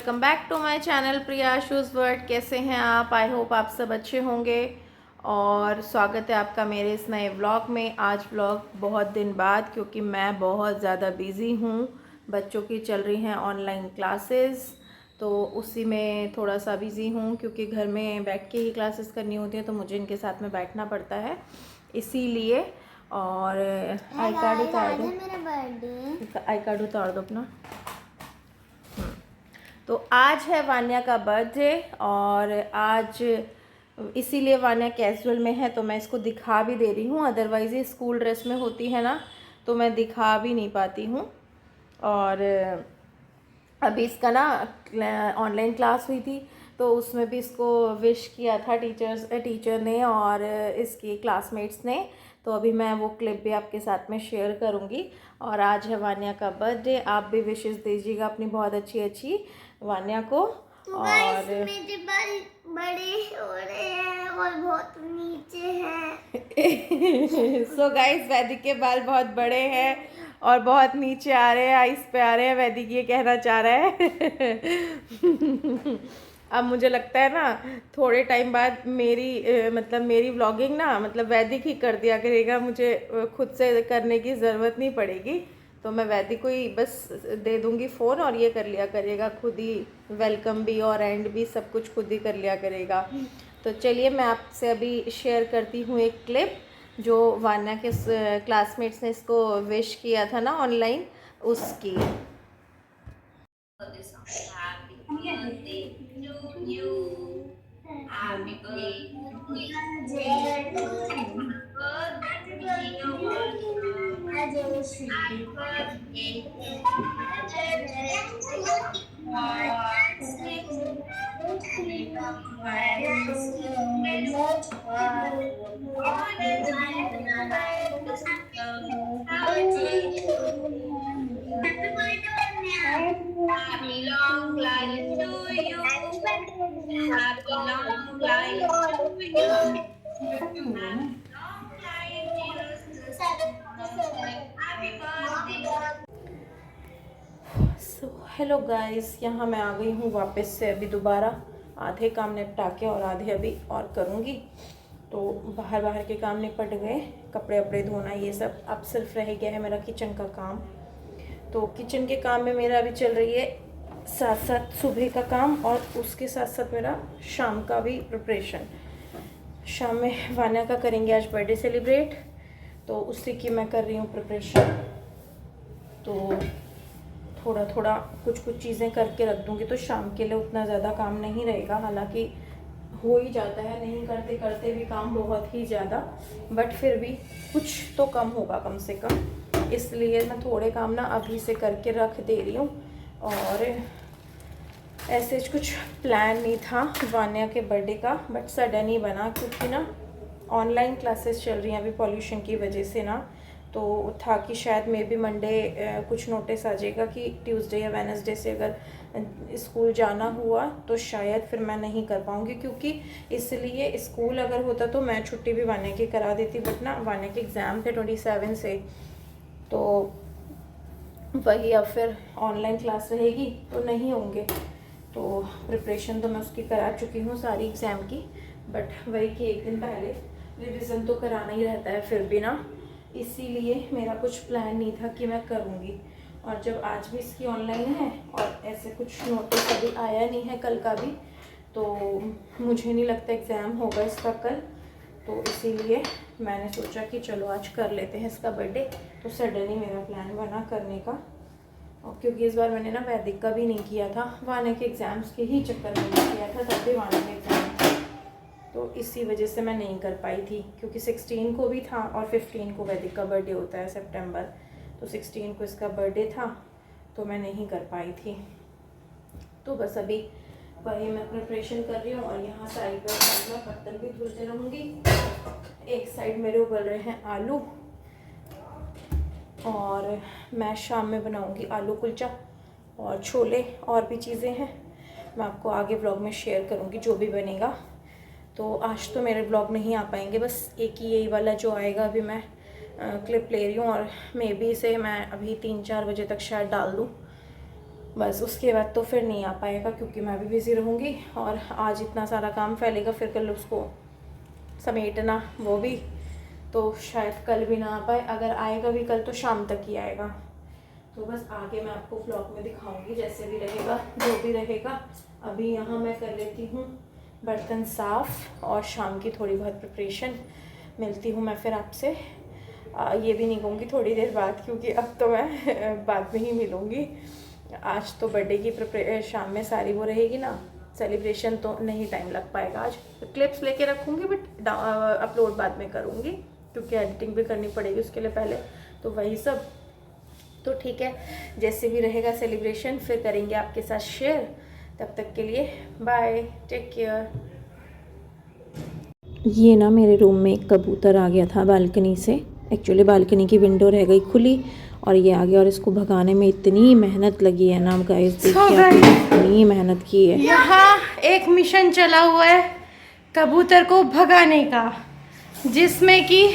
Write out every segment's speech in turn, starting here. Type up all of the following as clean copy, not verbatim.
Welcome back to my channel Priya shoes world. कैसे हैं आप? आई होप आप सब अच्छे होंगे और स्वागत है आपका मेरे इस नए व्लॉग में। आज व्लॉग बहुत दिन बाद, क्योंकि मैं बहुत ज़्यादा बिज़ी हूँ। बच्चों की चल रही हैं ऑनलाइन क्लासेस, तो उसी में थोड़ा सा बिज़ी हूँ, क्योंकि घर में बैठ के ही क्लासेस करनी होती हैं तो मुझे इनके साथ में बैठना पड़ता है, इसीलिए। और आई कार्ड उतार दो, आई कार्ड उतार दो अपना। तो आज है वान्या का बर्थडे और आज इसीलिए वान्या कैजुअल में है, तो मैं इसको दिखा भी दे रही हूँ। अदरवाइज़ ये स्कूल ड्रेस में होती है ना, तो मैं दिखा भी नहीं पाती हूँ। और अभी इसका ना ऑनलाइन क्लास हुई थी, तो उसमें भी इसको विश किया था टीचर ने और इसकी क्लासमेट्स ने। तो अभी मैं वो क्लिप भी आपके साथ में शेयर करूँगी। और आज है वान्या का बर्थडे, आप भी विशेस दीजिएगा अपनी बहुत अच्छी अच्छी वान्या को। तो और मेरे बाल बड़े हो रहे हैं और बहुत नीचे हैं। सो गाइस, वैदिक के बाल बहुत बड़े हैं और बहुत नीचे आ रहे हैं, आइस पे आ रहे हैं। वैदिक ये कहना चाह रहा है। अब मुझे लगता है ना, थोड़े टाइम बाद मेरी व्लॉगिंग ना वैदिक ही कर दिया करेगा, मुझे खुद से करने की ज़रूरत नहीं पड़ेगी। तो मैं वैदिक को ही बस दे दूँगी फ़ोन और ये कर लिया करेगा खुद ही, वेलकम भी और एंड भी सब कुछ खुद ही कर लिया करेगा। तो चलिए मैं आपसे अभी शेयर करती हूँ एक क्लिप, जो वान्या के क्लासमेट्स ने इसको विश किया था ना ऑनलाइन, उसकी। Happy long life to you. Happy long life to you. Happy long life, dear sister. Happy birthday. So hello guys, यहाँ मैं आ गई हूँ वापस से अभी दोबारा। आधे काम निपटा के और आधे अभी और करूँगी। तो बाहर के काम निपट गए, कपड़े वपड़े धोना ये सब। अब सिर्फ रह गया है मेरा किचन का काम। तो किचन के काम में मेरा अभी चल रही है साथ साथ सुबह का काम और उसके साथ साथ मेरा शाम का भी प्रिपरेशन। शाम में वान्या का करेंगे आज बर्थडे सेलिब्रेट, तो उसी की मैं कर रही हूँ प्रिपरेशन। तो थोड़ा थोड़ा कुछ चीज़ें करके रख दूँगी, तो शाम के लिए उतना ज़्यादा काम नहीं रहेगा। हालांकि हो ही जाता है, नहीं करते करते भी काम बहुत ही ज़्यादा, बट फिर भी कुछ तो कम होगा कम से कम। इसलिए मैं थोड़े काम ना अभी से करके रख दे रही हूँ। और ऐसे कुछ प्लान नहीं था वान्या के बर्थडे का, बट सडन ही बना, क्योंकि ना ऑनलाइन क्लासेस चल रही हैं अभी पॉल्यूशन की वजह से ना। तो था कि शायद मे बी मंडे कुछ नोटिस आ जाएगा कि ट्यूसडे या वेडनेसडे से अगर स्कूल जाना हुआ तो शायद फिर मैं नहीं कर पाऊँगी, क्योंकि इसलिए स्कूल अगर होता तो मैं छुट्टी भी वान्या की करा देती। बट ना वान्या के एग्ज़ाम थे 27 से, तो वही अब फिर ऑनलाइन क्लास रहेगी तो नहीं होंगे। तो प्रिपरेशन तो मैं उसकी करा चुकी हूँ सारी एग्ज़ाम की, बट वही कि एक दिन पहले रिविज़न तो कराना ही रहता है फिर भी ना। इसीलिए मेरा कुछ प्लान नहीं था कि मैं करूँगी। और जब आज भी इसकी ऑनलाइन है और ऐसे कुछ नोटिस अभी आया नहीं है कल का भी, तो मुझे नहीं लगता एग्ज़ाम होगा इसका कल। तो इसीलिए मैंने सोचा कि चलो आज कर लेते हैं इसका बर्थडे। तो सडन ही मेरा प्लान बना करने का। और क्योंकि इस बार मैंने ना वैदिक का भी नहीं किया था, वान्या के एग्ज़ाम्स के ही चक्कर में नहीं किया था, तब भी वान्या के एग्ज़ाम, तो इसी वजह से मैं नहीं कर पाई थी। क्योंकि 16 को भी था और 15 को वैदिक का बर्थडे होता है सितंबर, तो 16 को इसका बर्थडे था, तो मैं नहीं कर पाई थी। तो बस अभी वही मैं प्रिपरेशन कर रही हूँ और यहाँ साइड पर मैं बर्तन भी धुलते रहूँगी। एक साइड मेरे उबल रहे हैं आलू और मैं शाम में बनाऊँगी आलू कुलचा और छोले, और भी चीज़ें हैं, मैं आपको आगे व्लॉग में शेयर करूँगी जो भी बनेगा। तो आज तो मेरे ब्लॉग नहीं आ पाएंगे, बस एक ही यही वाला जो आएगा अभी मैं क्लिप ले रही हूँ, और मे बी इसे मैं अभी 3-4 बजे तक शायद डाल दूँ। बस उसके बाद तो फिर नहीं आ पाएगा क्योंकि मैं भी बिज़ी रहूँगी और आज इतना सारा काम फैलेगा, फिर कल उसको समेटना वो भी, तो शायद कल भी ना आ पाए। अगर आएगा भी कल तो शाम तक ही आएगा। तो बस आगे मैं आपको ब्लॉग में दिखाऊंगी जैसे भी रहेगा, जो भी रहेगा। अभी यहाँ मैं कर लेती हूँ बर्तन साफ़ और शाम की थोड़ी बहुत प्रिपरेशन। मिलती हूँ मैं फिर आपसे, ये भी नहीं कहूँगी थोड़ी देर बाद, क्योंकि अब तो मैं बाद में ही मिलूँगी। आज तो बर्थडे की शाम में सारी वो रहेगी ना सेलिब्रेशन, तो नहीं टाइम लग पाएगा। आज क्लिप्स लेके रखूँगी बट अपलोड बाद में करूँगी क्योंकि एडिटिंग भी करनी पड़ेगी उसके लिए पहले, तो वही सब। तो ठीक है, जैसे भी रहेगा सेलिब्रेशन फिर करेंगे आपके साथ शेयर। तब तक के लिए बाय, टेक केयर। ये ना मेरे रूम में एक कबूतर आ गया था बालकनी से। एक्चुअली बालकनी की विंडो रह गई खुली और ये आ गया, और इसको भगाने में इतनी मेहनत लगी है ना गाइस, देखिए इतनी मेहनत की है। यहाँ एक मिशन चला हुआ है कबूतर को भगाने का, जिसमें कि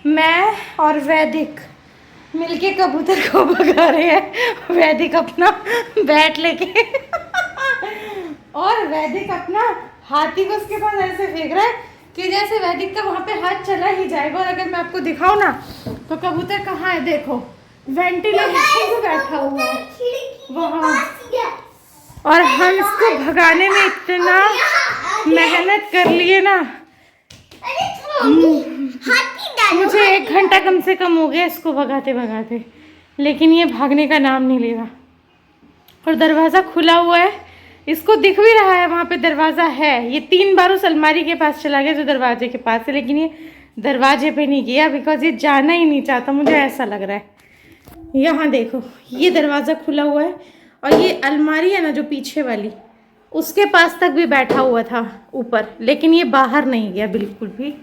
मैं और वैदिक मिलके कबूतर को भगा रहे हैं। वैदिक अपना बैट लेके और वैदिक अपना हाथी को उसके पास ऐसे फेंक रहा है कि जैसे वैदिक का वहाँ पे हाथ चला ही जाएगा। और अगर मैं आपको दिखाऊं ना तो कबूतर कहाँ है, देखो वेंटिलेशन पे बैठा हुआ है वहाँ। और हम इसको भगाने में इतना मेहनत कर लिए ना, मुझे 1 घंटा कम से कम हो गया इसको भगाते भगाते, लेकिन ये भागने का नाम नहीं ले रहा। और दरवाज़ा खुला हुआ है, इसको दिख भी रहा है वहाँ पे दरवाज़ा है। ये 3 बार उस अलमारी के पास चला गया जो दरवाजे के पास है, लेकिन ये दरवाजे पे नहीं गया बिकॉज ये जाना ही नहीं चाहता, मुझे ऐसा लग रहा है। यहाँ देखो ये दरवाज़ा खुला हुआ है और ये अलमारी है ना जो पीछे वाली, उसके पास तक भी बैठा हुआ था ऊपर, लेकिन ये बाहर नहीं गया बिल्कुल भी।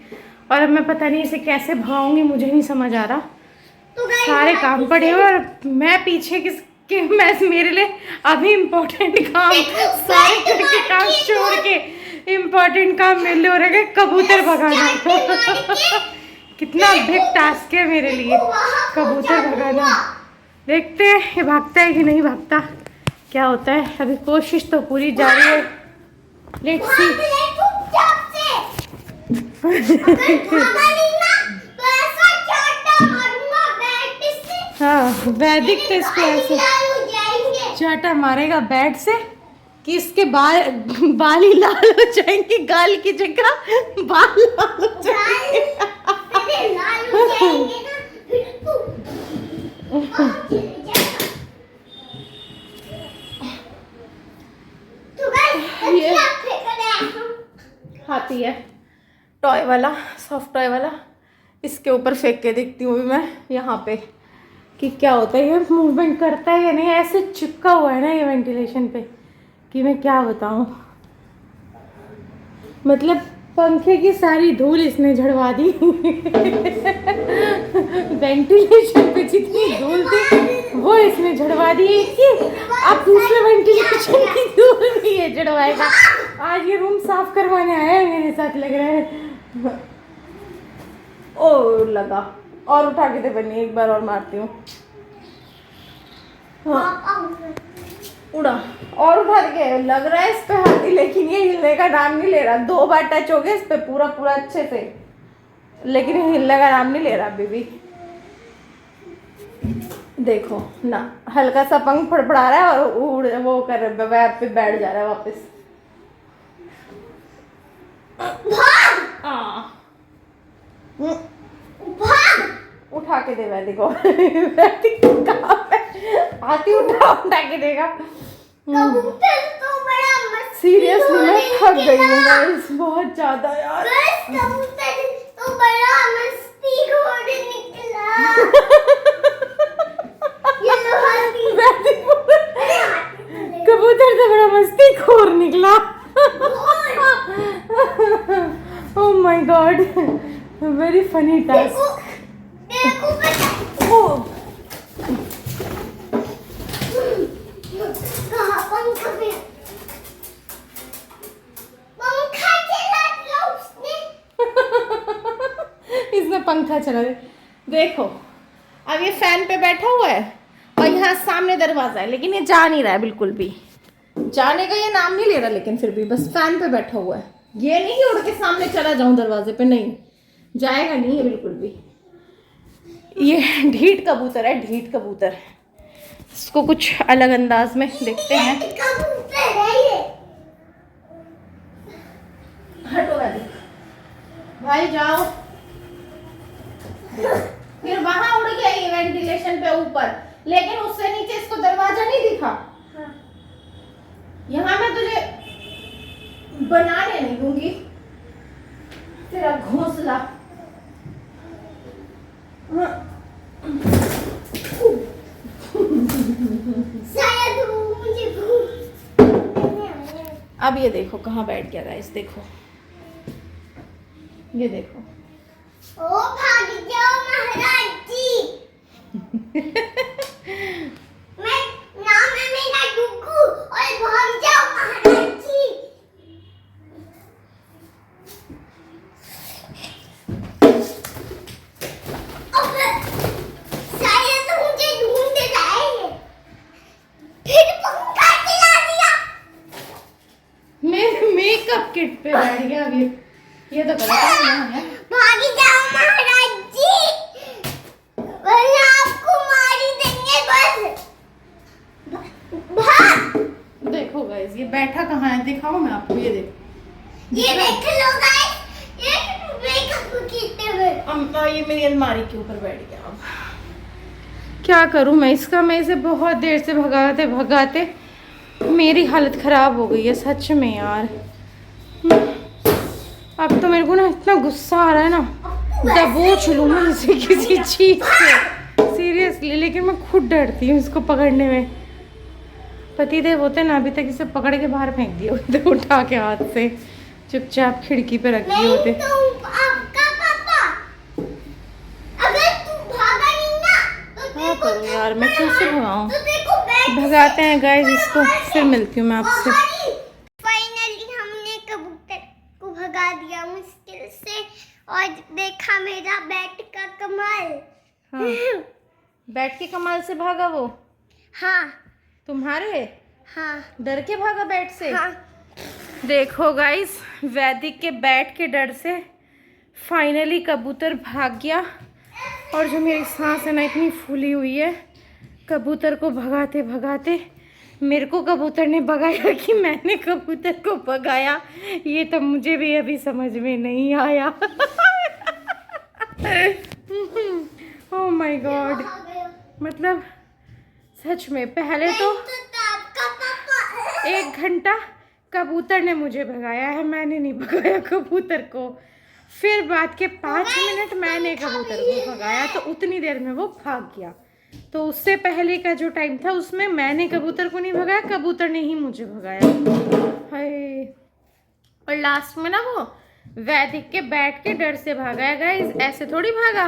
और अब मैं पता नहीं इसे कैसे भगाऊंगी, मुझे नहीं समझ आ रहा। तो सारे काम पड़े हुए और मैं पीछे किसके, मैं मेरे लिए अभी इम्पोर्टेंट काम सारे घर के काम छोड़ के इम्पोर्टेंट काम मिल हो रहे, कबूतर भगाना। कितना बिग टास्क है मेरे लिए कबूतर भगाना। देखते हैं ये भागता है कि नहीं भागता, क्या होता है। अभी कोशिश तो पूरी जारी है, लेट्स सी। हाँ वैदिक तो इसको ऐसे चाटा मारेगा बैट से कि इसके बाल ही लाल हो जाएंगे, गाल की जगह बाल लाल हो जाएंगे। ये हाथी है टॉय वाला, सॉफ्ट टॉय वाला, इसके ऊपर फेंक के देखती हूँ मैं यहाँ पे कि क्या होता है, ये मूवमेंट करता है या नहीं। ऐसे चिपका हुआ है ना ये वेंटिलेशन पे कि मैं क्या बताऊँ, मतलब पंखे की सारी धूल इसने झड़वा दी। वेंटिलेशन पे जितनी धूल थी वो इसने झड़वा दी कि अब दूसरे वेंटिलेशन की धूल भी ये झड़वाएगा। आज ये रूम साफ करवाने आया है मेरे साथ, लग रहा है। ओ लगा, और उठा के दे बनी, एक बार और मारती हूँ। हाँ उड़ा, और उठा के लग रहा है इस पे हाथी, लेकिन ये हिलने का नाम नहीं ले रहा। 2 बार टच हो गया इस पे पूरा पूरा अच्छे से, लेकिन ये हिलने का नाम नहीं ले रहा अभी भी। देखो ना, हल्का सा पंख फड़फड़ा रहा है और उड़ वो कर वेब पे बैठ जा रहा है वापस। उठा के दे वैदिक को। वैदिक कहाँ पे हाथी उठा के देगा। कबूतर तो बड़ा मस्त, सीरियसली मैं थक गई हूँ गाइस बहुत ज्यादा यार। कबूतर तो बड़ा मस्ती खोर निकला। ये लो हाथी। कबूतर तो बड़ा मस्ती खोर निकला। Oh my God, very funny task. देखो बेटा, कहाँ पंखा पे पंखा चला दिया उसने। इसने पंखा चला दिया। देखो अब ये फैन पे बैठा हुआ है और यहाँ सामने दरवाजा है, लेकिन ये जा नहीं रहा है बिल्कुल भी, जाने का ये नाम नहीं ले रहा, लेकिन फिर भी बस फैन पे बैठा हुआ है। ये नहीं कि उड़ के सामने चला जाऊं दरवाजे पे, नहीं जाएगा नहीं है बिल्कुल भी। ये ढीठ कबूतर है, ढीठ कबूतर। इसको कुछ अलग अंदाज में देखते हैं। हटो भाई, जाओ। फिर वहां उड़ गया ये वेंटिलेशन पे ऊपर, लेकिन उससे नीचे इसको दरवाजा नहीं दिखा। यहाँ मैं तुझे बनाने नहीं दूंगी तेरा घोंसला। शायद मुझे अब ये देखो कहाँ बैठ गया गाइस, देखो ये देखो। ओ भाग जाओ महाराज जी। मैं नाम है मेरा गुग्गू, और भाग जाओ महाराज जी। अब शायद मुझे ढूंढ रहा है, फिर पंखा चला दिया। मेरे मेकअप किट पे बैठ गया अभी। ये तो गलत है। भाग जाओ महाराज जी, वरना आपको मार ही देंगे बस। भाग। देखो गाइस ये बैठा कहाँ है, दिखाओ मैं आपको, ये देखो। ये देख लो गाइस, ये मेकअप किट में। ये मेरी अलमारी के ऊपर बैठ गया। अब क्या करूं मैं इसका, मैं इसे बहुत देर से भगाते भगाते मेरी हालत खराब हो गई है सच में यार। अब तो मेरे को ना इतना गुस्सा आ रहा है ना, दबोच लूं मैं इसे किसी चीज से सीरियसली, लेकिन मैं खुद डरती हूँ इसको पकड़ने में। पतिदेव होते ना, अभी तक इसे पकड़ के बाहर फेंक दिए होते उठा के हाथ से, चुपचाप खिड़की पे रख दिए होते। आपका पापा, अगर तू भागा नहीं ना तो क्या करूं यार, मैं कैसे भगाऊं? तो देखो बैठ भगाते हैं गाइस इसको, फिर मिलती हूँ मैं आपसे। फाइनली हमने कबूतर को भगा दिया मुश्किल से, और देखा मेरा बैट का कमाल। हाँ, बैठ के कमाल से भागा वो? हाँ तुम्हारे? हाँ डर के भागा बैट से? हाँ। देखो गाइस, वैदिक के बैट के डर से फाइनली कबूतर भाग गया। और जो मेरी सांस है ना इतनी फूली हुई है, कबूतर को भगाते भगाते मेरे को कबूतर ने भगाया कि मैंने कबूतर को भगाया, ये तो मुझे भी अभी समझ में नहीं आया। ओह माय गॉड, मतलब सच में पहले तो आपका पापा 1 घंटा कबूतर ने मुझे भगाया है, मैंने नहीं भगाया कबूतर को। फिर बाद के 5 मिनट मैंने कबूतर को भगाया, तो उतनी देर में वो भाग गया। तो उससे पहले का जो टाइम था उसमें मैंने कबूतर को नहीं भगाया, कबूतर ने ही मुझे भगाया। हाय, और लास्ट में ना वो वैदिक के बैट के डर से भागा है गाइस, ऐसे थोड़ी भागा।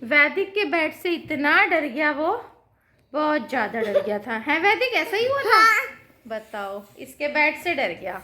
वैदिक के बैट से इतना डर गया वो, बहुत ज्यादा डर गया था। है वैदिक, ऐसा ही हुआ था? बताओ, इसके बैट से डर गया।